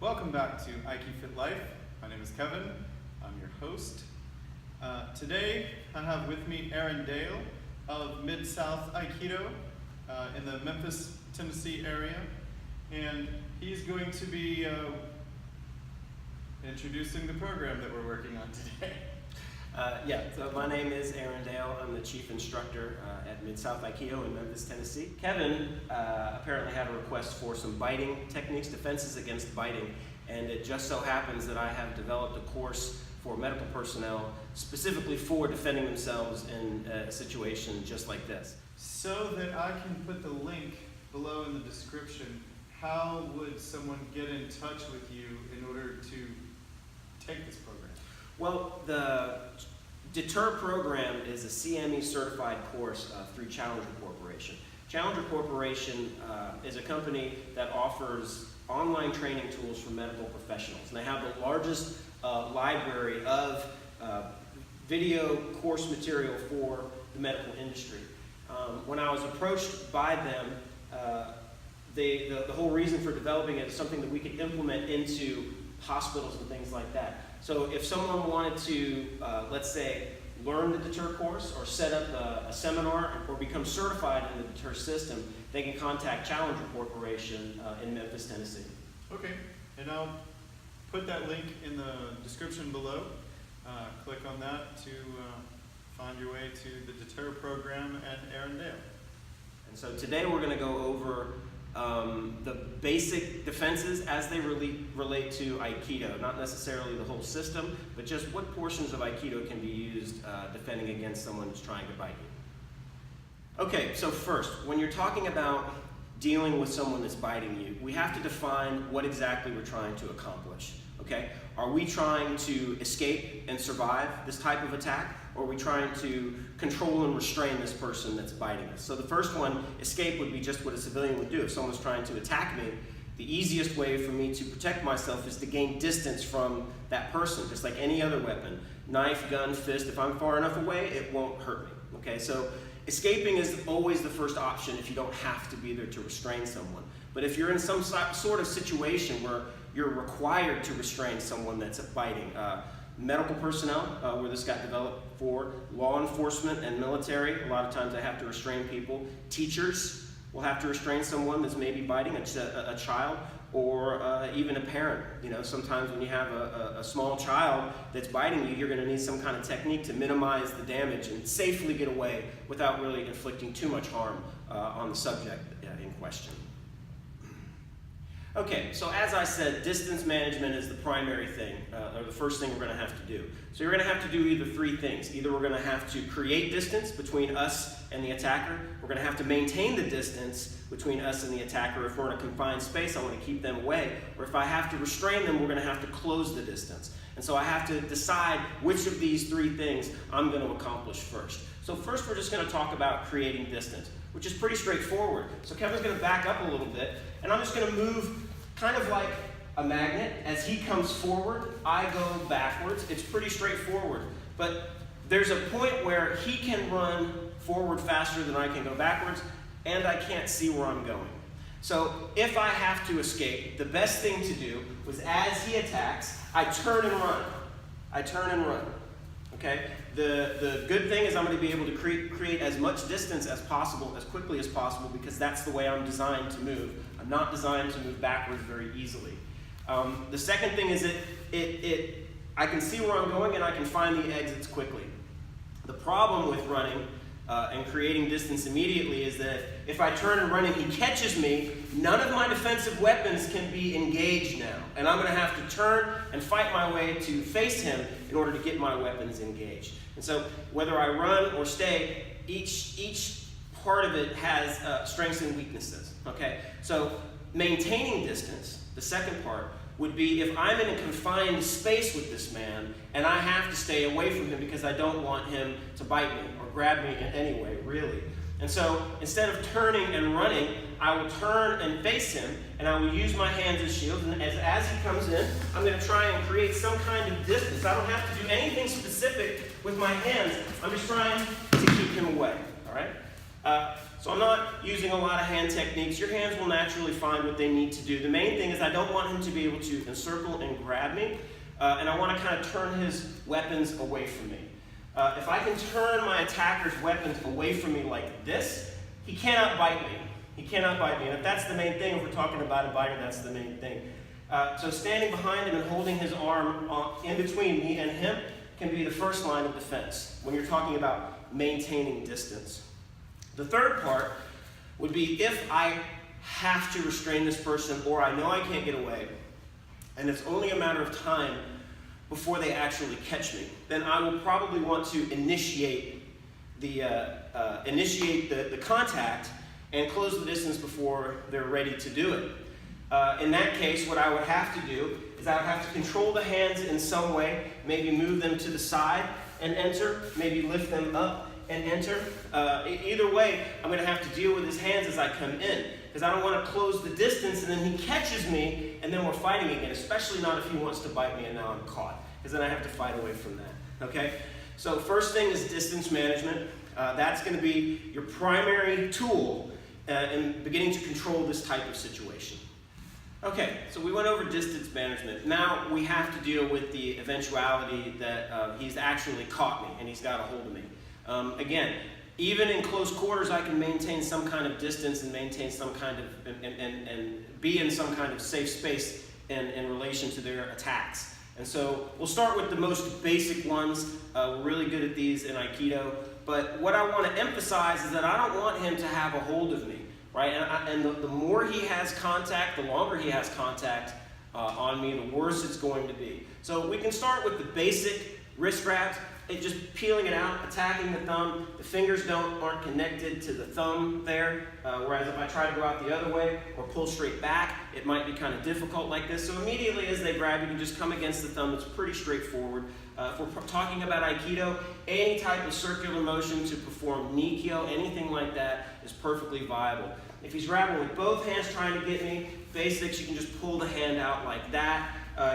Welcome back to Aikido Fit Life. My name is Kevin. I'm your host. Today I have with me Aaron Dale of Mid-South Aikido in the Memphis, Tennessee area. And he's going to be introducing the program that we're working on today. So my name is Aaron Dale. I'm the chief instructor at Mid-South Aikido in Memphis, Tennessee. Kevin apparently had a request for some biting techniques, defenses against biting, and it just so happens that I have developed a course for medical personnel specifically for defending themselves in a situation just like this. So that I can put the link below in the description, how would someone get in touch with you in order to take this program? Well, the Deter program is a CME certified course through Challenger Corporation. Challenger Corporation is a company that offers online training tools for medical professionals. And they have the largest library of video course material for the medical industry. When I was approached by them, the whole reason for developing it is something that we could implement into hospitals and things like that. So if someone wanted to, let's say, learn the Deter course or set up a seminar or become certified in the Deter system, they can contact Challenger Corporation in Memphis, Tennessee. Okay, and I'll put that link in the description below. Click on that to find your way to the Deter program and Aaron Dale. And so today we're going to go over the basic defenses as they relate to Aikido, not necessarily the whole system, but just what portions of Aikido can be used defending against someone who's trying to bite you. Okay, so first, when you're talking about dealing with someone that's biting you, we have to define what exactly we're trying to accomplish. Okay? Are we trying to escape and survive this type of attack, or are we trying to control and restrain this person that's biting us? So the first one, escape, would be just what a civilian would do. If someone's trying to attack me, the easiest way for me to protect myself is to gain distance from that person, just like any other weapon. Knife, gun, fist, if I'm far enough away, it won't hurt me. Okay, so escaping is always the first option if you don't have to be there to restrain someone. But if you're in some sort of situation where you're required to restrain someone that's biting, medical personnel, where this got developed for, law enforcement and military, a lot of times they have to restrain people. Teachers will have to restrain someone that's maybe biting, a child, or even a parent. You know, sometimes when you have a small child that's biting you, you're going to need some kind of technique to minimize the damage and safely get away without really inflicting too much harm on the subject in question. Okay, so as I said, distance management is the primary thing, or the first thing we're going to have to do. So you're going to have to do either three things. Either we're going to have to create distance between us and the attacker. We're going to have to maintain the distance between us and the attacker. If we're in a confined space, I want to keep them away. Or if I have to restrain them, we're going to have to close the distance. And so I have to decide which of these three things I'm going to accomplish first. So first we're just going to talk about creating distance, which is pretty straightforward. So Kevin's going to back up a little bit, and I'm just going to move kind of like a magnet. As he comes forward, I go backwards. It's pretty straightforward. But there's a point where he can run forward faster than I can go backwards, and I can't see where I'm going. So if I have to escape, the best thing to do was, as he attacks, I turn and run. I turn and run. Okay? The good thing is I'm going to be able to create as much distance as possible, as quickly as possible, because that's the way I'm designed to move. I'm not designed to move backwards very easily. The second thing is I can see where I'm going and I can find the exits quickly. The problem with running and creating distance immediately is that if I turn and run and he catches me, none of my defensive weapons can be engaged now. And I'm going to have to turn and fight my way to face him in order to get my weapons engaged. And so whether I run or stay, each part of it has strengths and weaknesses. Okay? So maintaining distance, the second part, would be if I'm in a confined space with this man and I have to stay away from him because I don't want him to bite me or grab me in any way, really. And so instead of turning and running, I will turn and face him, and I will use my hands as shields. And as he comes in, I'm going to try and create some kind of distance. I don't have to do anything specific with my hands. I'm just trying to keep him away. All right? So I'm not using a lot of hand techniques. Your hands will naturally find what they need to do. The main thing is I don't want him to be able to encircle and grab me, and I want to kind of turn his weapons away from me. If I can turn my attacker's weapons away from me like this, he cannot bite me. He cannot bite me. And if that's the main thing, if we're talking about a biter, that's the main thing. So standing behind him and holding his arm in between me and him can be the first line of defense when you're talking about maintaining distance. The third part would be if I have to restrain this person or I know I can't get away, and it's only a matter of time before they actually catch me, then I will probably want to initiate the contact and close the distance before they're ready to do it. In that case, what I would have to do is I would have to control the hands in some way, maybe move them to the side and enter, maybe lift them up and enter. Either way, I'm going to have to deal with his hands as I come in, because I don't want to close the distance and then he catches me and then we're fighting again, especially not if he wants to bite me and now I'm caught, because then I have to fight away from that. Okay? So first thing is distance management. That's going to be your primary tool in beginning to control this type of situation. Okay, so we went over distance management. Now we have to deal with the eventuality that he's actually caught me and he's got a hold of me. Again, even in close quarters, I can maintain some kind of distance and maintain some kind of, and be in some kind of safe space in relation to their attacks. And so we'll start with the most basic ones. We're really good at these in Aikido. But what I want to emphasize is that I don't want him to have a hold of me, right? And the more he has contact, the longer he has contact on me, the worse it's going to be. So we can start with the basic wrist grabs. Just peeling it out, attacking the thumb. The fingers aren't connected to the thumb there, whereas if I try to go out the other way or pull straight back, it might be kind of difficult like this. So immediately as they grab, you can just come against the thumb. It's pretty straightforward. If we're talking about Aikido, any type of circular motion to perform Nikyo, anything like that is perfectly viable. If he's grabbing with both hands trying to get me, basics, you can just pull the hand out like that.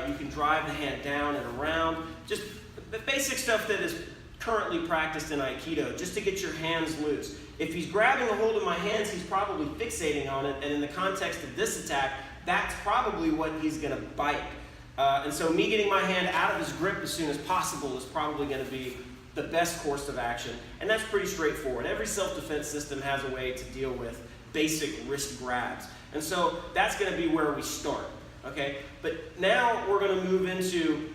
You can drive the hand down and around. Just the basic stuff that is currently practiced in Aikido, just to get your hands loose. If he's grabbing a hold of my hands, he's probably fixating on it, and in the context of this attack, that's probably what he's going to bite. And so me getting my hand out of his grip as soon as possible is probably going to be the best course of action, and that's pretty straightforward. Every self-defense system has a way to deal with basic wrist grabs, and so that's going to be where we start. Okay, but now we're going to move into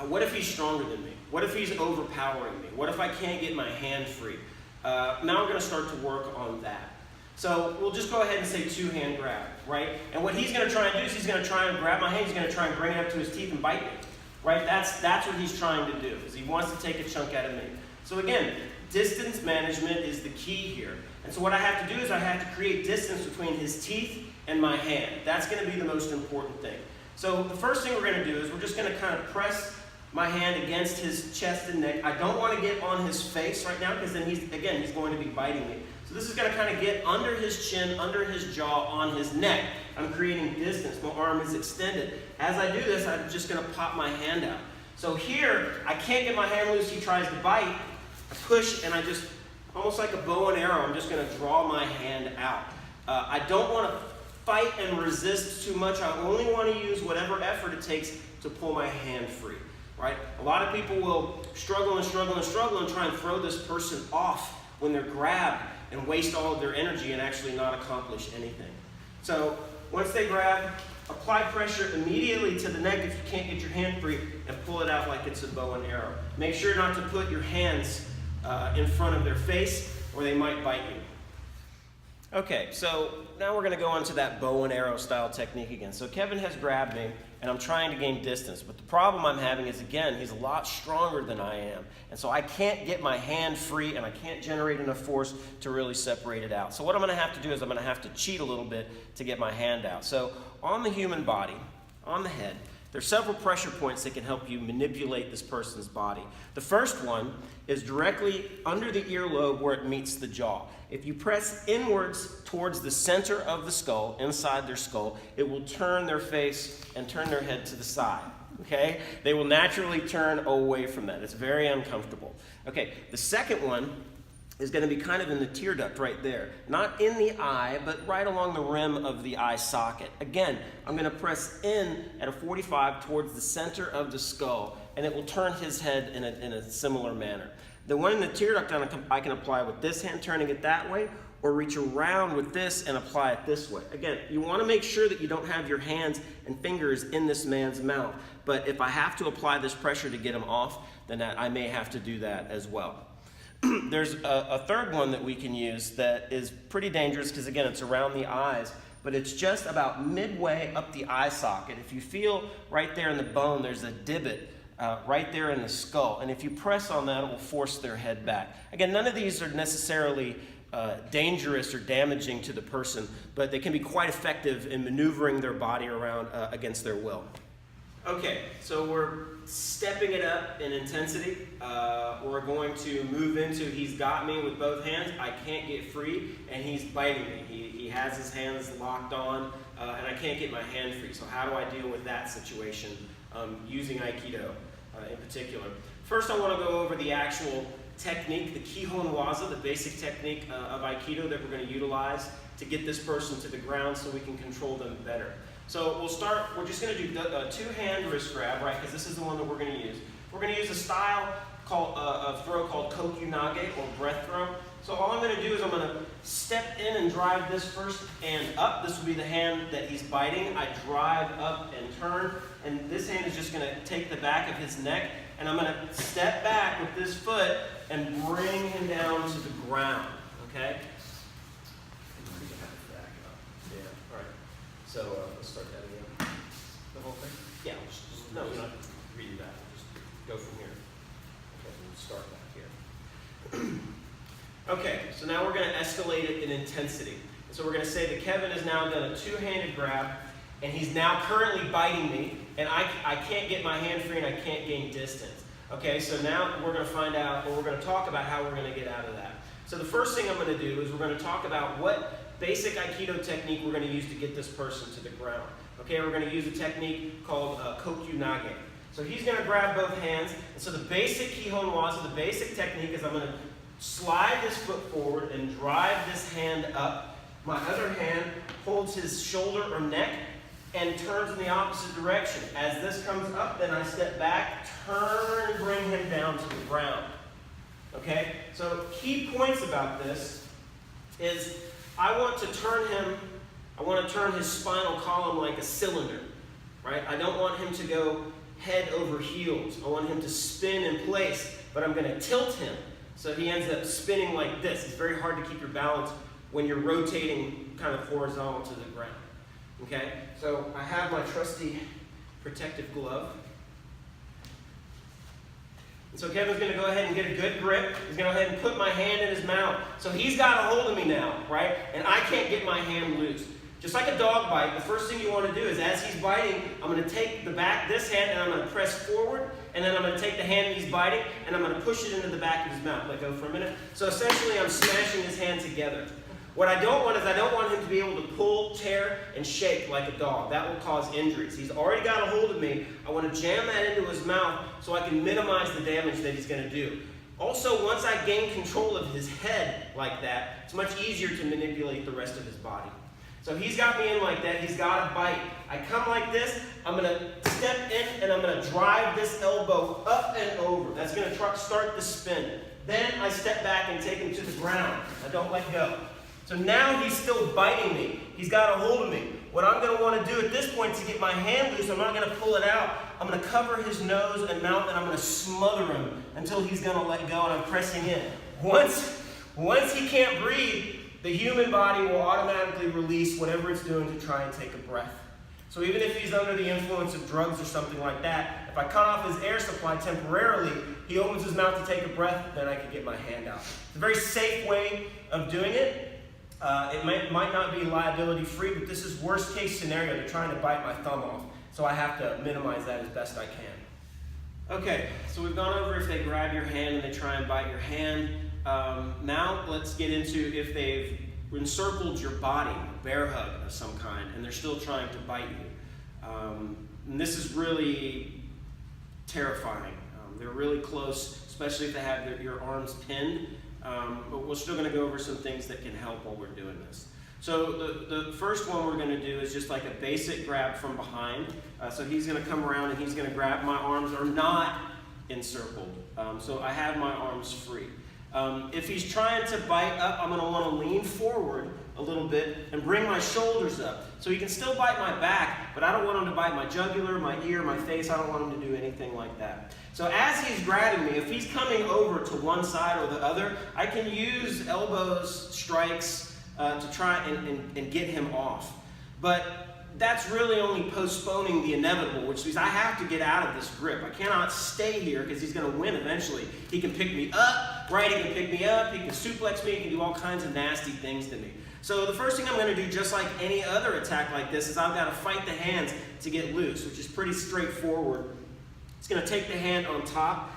what if he's stronger than me? What if he's overpowering me? What if I can't get my hand free? Now we're going to start to work on that. So we'll just go ahead and say two-hand grab, right? And what he's going to try and do is he's going to try and grab my hand. He's going to try and bring it up to his teeth and bite me, right? That's what he's trying to do, is he wants to take a chunk out of me. So again, distance management is the key here. And so what I have to do is I have to create distance between his teeth and my hand. That's going to be the most important thing. So the first thing we're going to do is we're just going to kind of press my hand against his chest and neck. I don't want to get on his face right now, because then he's going to be biting me. So this is going to kind of get under his chin, under his jaw, on his neck. I'm creating distance. My arm is extended. As I do this, I'm just going to pop my hand out. So here, I can't get my hand loose. He tries to bite. I push, and I just, almost like a bow and arrow, I'm just going to draw my hand out. I don't want to fight and resist too much. I only want to use whatever effort it takes to pull my hand free. Right? A lot of people will struggle and struggle and struggle and try and throw this person off when they're grabbed and waste all of their energy and actually not accomplish anything. So once they grab, apply pressure immediately to the neck if you can't get your hand free, and pull it out like it's a bow and arrow. Make sure not to put your hands in front of their face, or they might bite you. Okay, so now we're going to go on to that bow and arrow style technique again. So Kevin has grabbed me, and I'm trying to gain distance. But the problem I'm having is, again, he's a lot stronger than I am. And so I can't get my hand free, and I can't generate enough force to really separate it out. So what I'm going to have to do is I'm going to have to cheat a little bit to get my hand out. So on the human body, on the head, there's several pressure points that can help you manipulate this person's body. The first one is directly under the earlobe where it meets the jaw. If you press inwards towards the center of the skull, inside their skull, it will turn their face and turn their head to the side. Okay? They will naturally turn away from that. It's very uncomfortable. Okay, the second one is going to be kind of in the tear duct right there. Not in the eye, but right along the rim of the eye socket. Again, I'm going to press in at a 45 towards the center of the skull, and it will turn his head in a similar manner. The one in the tear duct I can apply with this hand, turning it that way, or reach around with this and apply it this way. Again, you want to make sure that you don't have your hands and fingers in this man's mouth. But if I have to apply this pressure to get him off, then I may have to do that as well. There's a third one that we can use that is pretty dangerous because, again, it's around the eyes, but it's just about midway up the eye socket. If you feel right there in the bone, there's a divot right there in the skull. And if you press on that, it will force their head back. Again, none of these are necessarily dangerous or damaging to the person, but they can be quite effective in maneuvering their body around against their will. Okay, so we're stepping it up in intensity. We're going to move into, he's got me with both hands, I can't get free, and he's biting me. He has his hands locked on, and I can't get my hand free. So how do I deal with that situation using Aikido in particular? First, I want to go over the actual technique, the Kihon Waza, the basic technique of Aikido that we're going to utilize to get this person to the ground so we can control them better. So we'll start, we're just going to do a two-hand wrist grab, right, because this is the one that we're going to use. We're going to use a style of throw called Kokyu-nage, or breath throw. So all I'm going to do is I'm going to step in and drive this first hand up. This will be the hand that he's biting. I drive up and turn, and this hand is just going to take the back of his neck, and I'm going to step back with this foot and bring him down to the ground, okay? Yeah, all right. So let's start that again. The whole thing? Yeah, no, we're not reading that. We'll just go from here. Okay, we'll start back here. Okay, so now we're going to escalate it in intensity. And so we're going to say that Kevin has now done a two-handed grab, and he's now currently biting me, and I can't get my hand free and I can't gain distance. Okay, so now we're going to find out, or we're going to talk about how we're going to get out of that. So the first thing I'm going to do is we're going to talk about what basic Aikido technique we're going to use to get this person to the ground. Okay, we're going to use a technique called Kokyu-nage. So he's going to grab both hands, and so the basic Kihon Waza, the basic technique is I'm going to slide this foot forward and drive this hand up. My other hand holds his shoulder or neck and turns in the opposite direction. As this comes up, then I step back, turn, and bring him down to the ground. Okay? So key points about this is I want to turn his spinal column like a cylinder. Right? I don't want him to go head over heels. I want him to spin in place, but I'm going to tilt him so he ends up spinning like this. It's very hard to keep your balance when you're rotating kind of horizontal to the ground. Okay, so I have my trusty protective glove. And so Kevin's going to go ahead and get a good grip. He's going to go ahead and put my hand in his mouth. So he's got a hold of me now, right? And I can't get my hand loose. Just like a dog bite, the first thing you want to do is as he's biting, I'm going to take this hand, and I'm going to press forward, and then I'm going to take the hand he's biting, and I'm going to push it into the back of his mouth. Let go for a minute. So essentially, I'm smashing his hand together. What I don't want is I don't want him to be able to pull, tear, and shake like a dog. That will cause injuries. He's already got a hold of me. I want to jam that into his mouth so I can minimize the damage that he's going to do. Also, once I gain control of his head like that, it's much easier to manipulate the rest of his body. So he's got me in like that. He's got a bite. I come like this. I'm going to step in, and I'm going to drive this elbow up and over. That's going to start the spin. Then I step back and take him to the ground. I don't let go. So now he's still biting me. He's got a hold of me. What I'm going to want to do at this point to get my hand loose, I'm not going to pull it out. I'm going to cover his nose and mouth, and I'm going to smother him until he's going to let go, and I'm pressing in. Once he can't breathe, the human body will automatically release whatever it's doing to try and take a breath. So even if he's under the influence of drugs or something like that, if I cut off his air supply temporarily, he opens his mouth to take a breath, then I can get my hand out. It's a very safe way of doing it. It might not be liability free, but this is worst case scenario. They're trying to bite my thumb off, so I have to minimize that as best I can. Okay, so we've gone over if they grab your hand and they try and bite your hand. Now let's get into if they've encircled your body, a bear hug of some kind, and they're still trying to bite you. And this is really terrifying. They're really close, especially if they have your arms pinned. but we're still going to go over some things that can help while we're doing this. So the first one we're going to do is just like a basic grab from behind. So he's going to come around and he's going to grab. My arms are not encircled, so I have my arms free. If he's trying to bite up, I'm going to want to lean forward a little bit and bring my shoulders up. So he can still bite my back, but I don't want him to bite my jugular, my ear, my face. I don't want him to do anything like that. So as he's grabbing me, if he's coming over to one side or the other, I can use elbows, strikes, to try and get him off. But that's really only postponing the inevitable, which means I have to get out of this grip. I cannot stay here because he's going to win eventually. He can pick me up, right? He can pick me up, he can suplex me, he can do all kinds of nasty things to me. So the first thing I'm going to do, just like any other attack like this, is I've got to fight the hands to get loose, which is pretty straightforward. It's going to take the hand on top.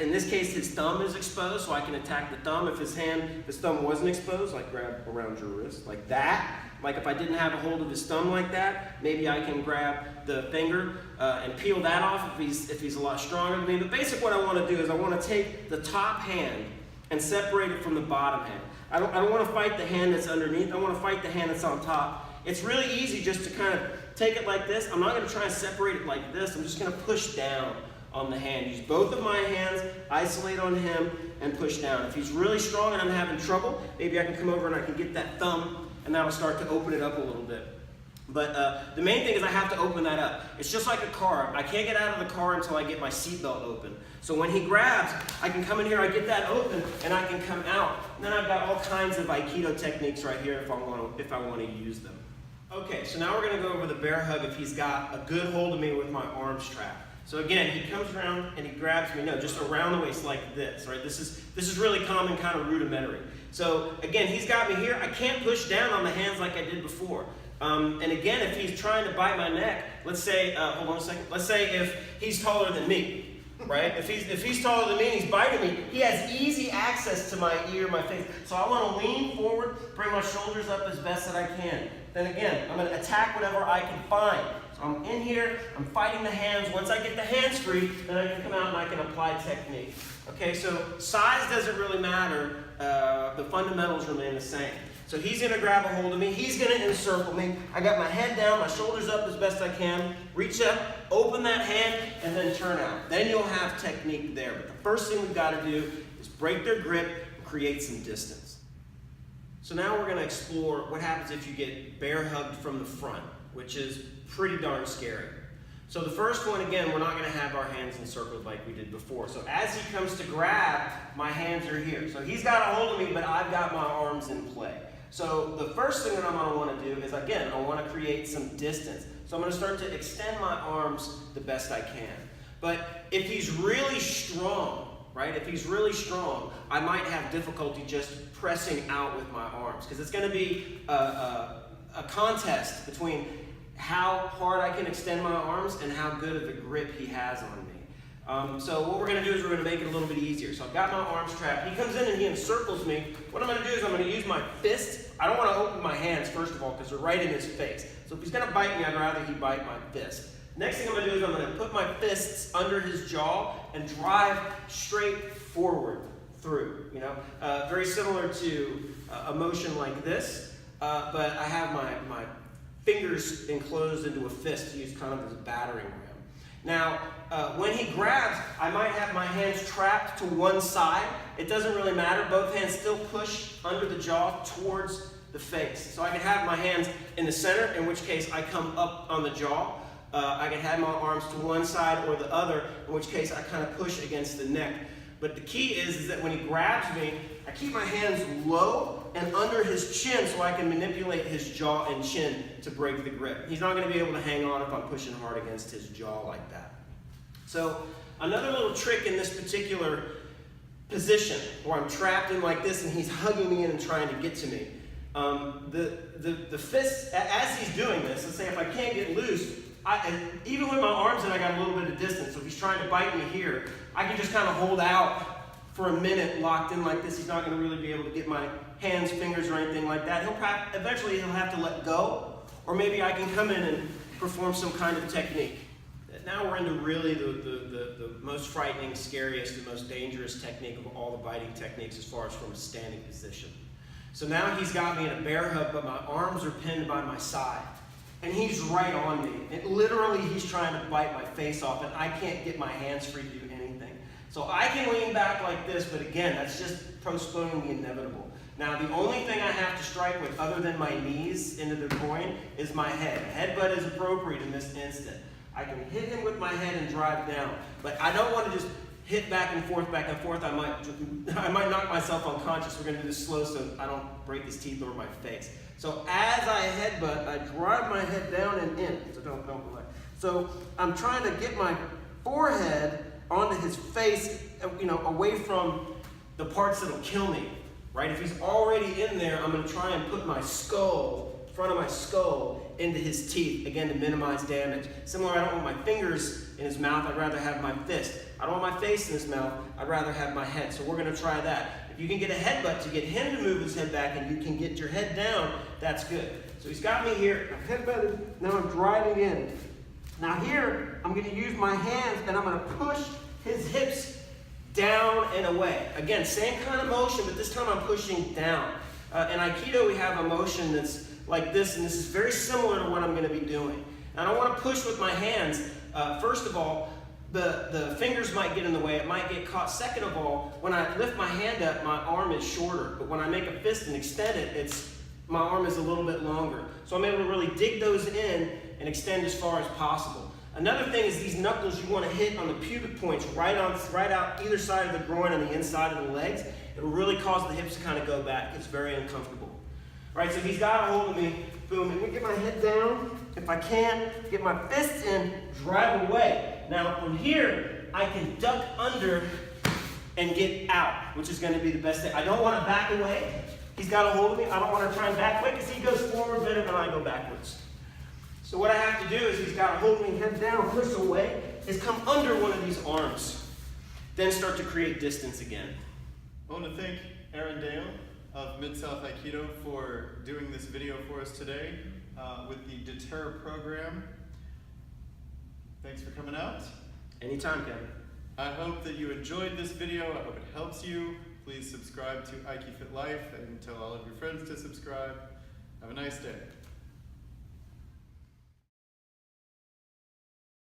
In this case, his thumb is exposed, so I can attack the thumb. If his thumb wasn't exposed, like grab around your wrist, like that. Like if I didn't have a hold of his thumb like that, maybe I can grab the finger and peel that off if he's a lot stronger than me. But basically what I want to do is I want to take the top hand and separate it from the bottom hand. I don't want to fight the hand that's underneath. I want to fight the hand that's on top. It's really easy just to kind of take it like this. I'm not going to try and separate it like this. I'm just going to push down on the hand. Use both of my hands, isolate on him, and push down. If he's really strong and I'm having trouble, maybe I can come over and I can get that thumb, and that'll start to open it up a little bit. But the main thing is I have to open that up. It's just like a car. I can't get out of the car until I get my seatbelt open. So when he grabs, I can come in here, I get that open, and I can come out. And then I've got all kinds of Aikido techniques right here if I want to use them. Okay, so now we're going to go over the bear hug if he's got a good hold of me with my arms trapped. So again, he comes around and he grabs me, just around the waist like this, right? This is really common, kind of rudimentary. So again, he's got me here. I can't push down on the hands like I did before. And again, if he's trying to bite my neck, let's say, hold on a second. Let's say if he's taller than me, right? If he's taller than me and he's biting me, he has easy access to my ear, my face. So I want to lean forward, bring my shoulders up as best that I can. Then again, I'm going to attack whatever I can find. So I'm in here, I'm fighting the hands. Once I get the hands free, then I can come out and I can apply technique. Okay, so size doesn't really matter. The fundamentals remain the same. So he's going to grab a hold of me. He's going to encircle me. I got my head down, my shoulders up as best I can. Reach up, open that hand, and then turn out. Then you'll have technique there. But the first thing we've got to do is break their grip and create some distance. So now we're going to explore what happens if you get bear hugged from the front, which is pretty darn scary. So the first one, again, we're not going to have our hands encircled like we did before. So as he comes to grab, my hands are here. So he's got a hold of me, but I've got my arms in play. So the first thing that I'm going to want to do is, again, I want to create some distance. So I'm going to start to extend my arms the best I can. But if he's really strong, right, if he's really strong, I might have difficulty just pressing out with my arms, because it's going to be a contest between how hard I can extend my arms and how good of a grip he has on me. So what we're going to do is we're going to make it a little bit easier. So I've got my arms trapped. He comes in and he encircles me. What I'm going to do is I'm going to use my fists. I don't want to open my hands, first of all, because they're right in his face. So if he's going to bite me, I'd rather he bite my fist. Next thing I'm going to do is I'm going to put my fists under his jaw and drive straight forward through. Very similar to a motion like this, but I have my fingers enclosed into a fist to use kind of as a battering ram. Now, when he grabs, I might have my hands trapped to one side. It doesn't really matter. Both hands still push under the jaw towards the face. So I can have my hands in the center, in which case I come up on the jaw. I can have my arms to one side or the other, in which case I kind of push against the neck. But the key is that when he grabs me, I keep my hands low and under his chin so I can manipulate his jaw and chin to break the grip. He's not going to be able to hang on if I'm pushing hard against his jaw like that. So another little trick in this particular position where I'm trapped in like this and he's hugging me in and trying to get to me. The fists, as he's doing this, let's say if I can't get loose, even with my arms in, I got a little bit of distance. So if he's trying to bite me here, I can just kind of hold out for a minute locked in like this. He's not going to really be able to get my hands, fingers, or anything like that. Eventually he'll have to let go, or maybe I can come in and perform some kind of technique. Now we're into really the the most frightening, scariest, and most dangerous technique of all the biting techniques as far as from a standing position. So now he's got me in a bear hug, but my arms are pinned by my side. And he's right on me. And literally, he's trying to bite my face off, and I can't get my hands free to do anything. So I can lean back like this, but again, that's just postponing the inevitable. Now, the only thing I have to strike with, other than my knees into the groin, is my head. A headbutt is appropriate in this instant. I can hit him with my head and drive down, but I don't want to just hit back and forth, I might knock myself unconscious. We're going to do this slow so I don't break his teeth or my face. So as I headbutt, I drive my head down and in. So don't relax. So I'm trying to get my forehead onto his face, away from the parts that'll kill me. Right? If he's already in there, I'm going to try and put my front of my skull, into his teeth, again to minimize damage. Similar, I don't want my fingers in his mouth, I'd rather have my fist. I don't want my face in his mouth, I'd rather have my head. So we're going to try that. If you can get a headbutt to get him to move his head back and you can get your head down, that's good. So he's got me here, I've headbutted, now I'm driving in. Now here, I'm going to use my hands and I'm going to push his hips down and away. Again, same kind of motion, but this time I'm pushing down. In Aikido, we have a motion that's like this, and this is very similar to what I'm going to be doing. And I want to push with my hands. First of all, the fingers might get in the way. It might get caught. Second of all, when I lift my hand up, my arm is shorter. But when I make a fist and extend it, my arm is a little bit longer. So I'm able to really dig those in and extend as far as possible. Another thing is these knuckles you want to hit on the pubic points right out either side of the groin and the inside of the legs. It will really cause the hips to kind of go back. It's very uncomfortable. Right, so he's got a hold of me. Boom, and we get my head down. If I can, get my fists in, drive away. Now from here, I can duck under and get out, which is going to be the best thing. I don't want to back away. He's got a hold of me. I don't want to try and back away because he goes forward better than I go backwards. So what I have to do is he's got a hold of me, head down, push away, is come under one of these arms. Then start to create distance again. I want to thank Aaron Dale of Mid-South Aikido for doing this video for us today with the Deter program. Thanks for coming out. Anytime, Kevin. I hope that you enjoyed this video. I hope it helps you. Please subscribe to Aiki Fit Life and tell all of your friends to subscribe. Have a nice day.